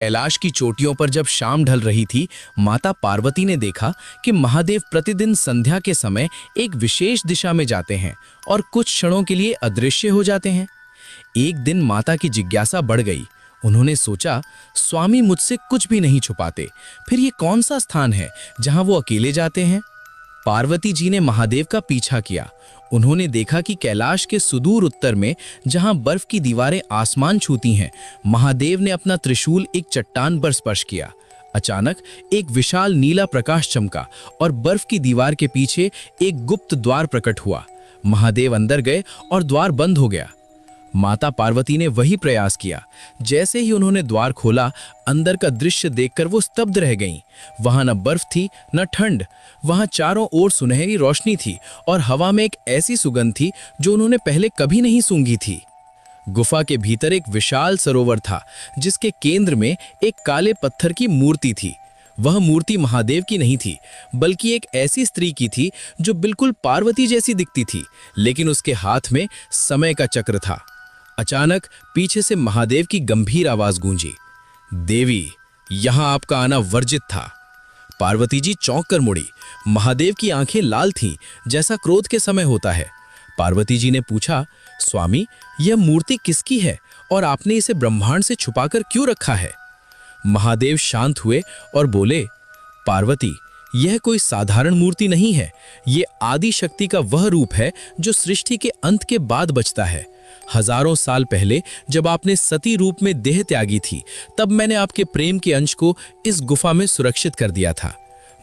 कैलाश की चोटियों पर जब शाम ढल रही थी, माता पार्वती ने देखा कि महादेव प्रतिदिन संध्या के समय एक विशेष दिशा में जाते हैं और कुछ क्षणों के लिए अदृश्य हो जाते हैं। एक दिन माता की जिज्ञासा बढ़ गई। उन्होंने सोचा, स्वामी मुझसे कुछ भी नहीं छुपाते, फिर ये कौन सा स्थान है जहां वो अकेले जाते हैं? पार्वती जी ने महादेव का पीछा किया। उन्होंने देखा कि कैलाश के सुदूर उत्तर में, जहां बर्फ की दीवारें आसमान छूती हैं, महादेव ने अपना त्रिशूल एक चट्टान पर स्पर्श किया। अचानक एक विशाल नीला प्रकाश चमका और बर्फ की दीवार के पीछे एक गुप्त द्वार प्रकट हुआ। महादेव अंदर गए और द्वार बंद हो गया। माता पार्वती ने वही प्रयास किया। जैसे ही उन्होंने द्वार खोला, अंदर का दृश्य देखकर वो स्तब्ध रह गईं। वहां न बर्फ थी न ठंड, वहां चारों ओर सुनहरी रोशनी थी और हवा में एक ऐसी सुगंध थी जो उन्होंने पहले कभी नहीं सूंघी थी। गुफा के भीतर एक विशाल सरोवर था, जिसके केंद्र में एक काले पत्थर की मूर्ति थी। वह मूर्ति महादेव की नहीं थी, बल्कि एक ऐसी स्त्री की थी जो बिल्कुल पार्वती जैसी दिखती थी, लेकिन उसके हाथ में समय का चक्र था। अचानक पीछे से महादेव की गंभीर आवाज गूंजी, देवी, यहां आपका आना वर्जित था। पार्वती जी चौंक कर मुड़ी। महादेव की आंखें लाल थीं, जैसा क्रोध के समय होता है। पार्वती जी ने पूछा, स्वामी, यह मूर्ति किसकी है और आपने इसे ब्रह्मांड से छुपाकर क्यों रखा है? महादेव शांत हुए और बोले, पार्वती, यह कोई साधारण मूर्ति नहीं है। ये आदि शक्ति का वह रूप है जो सृष्टि के अंत के बाद बचता है। हजारों साल पहले जब आपने सती रूप में देह त्यागी थी, तब मैंने आपके प्रेम के अंश को इस गुफा में सुरक्षित कर दिया था।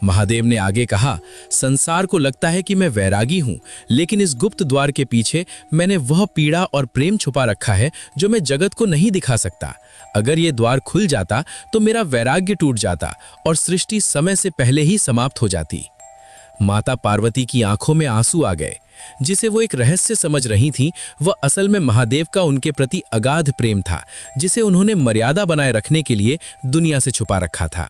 महादेव ने आगे कहा, संसार को लगता है कि मैं वैरागी हूं, लेकिन इस गुप्त द्वार के पीछे मैंने वह पीड़ा और प्रेम छुपा रखा है जो मैं जगत को नहीं दिखा सकता। अगर ये द्वार खुल जाता तो मेरा वैराग्य टूट जाता और सृष्टि समय से पहले ही समाप्त हो जाती। माता पार्वती की आंखों में आंसू आ गए। जिसे वो एक रहस्य समझ रही थीं, वह असल में महादेव का उनके प्रति अगाध प्रेम था, जिसे उन्होंने मर्यादा बनाए रखने के लिए दुनिया से छुपा रखा था।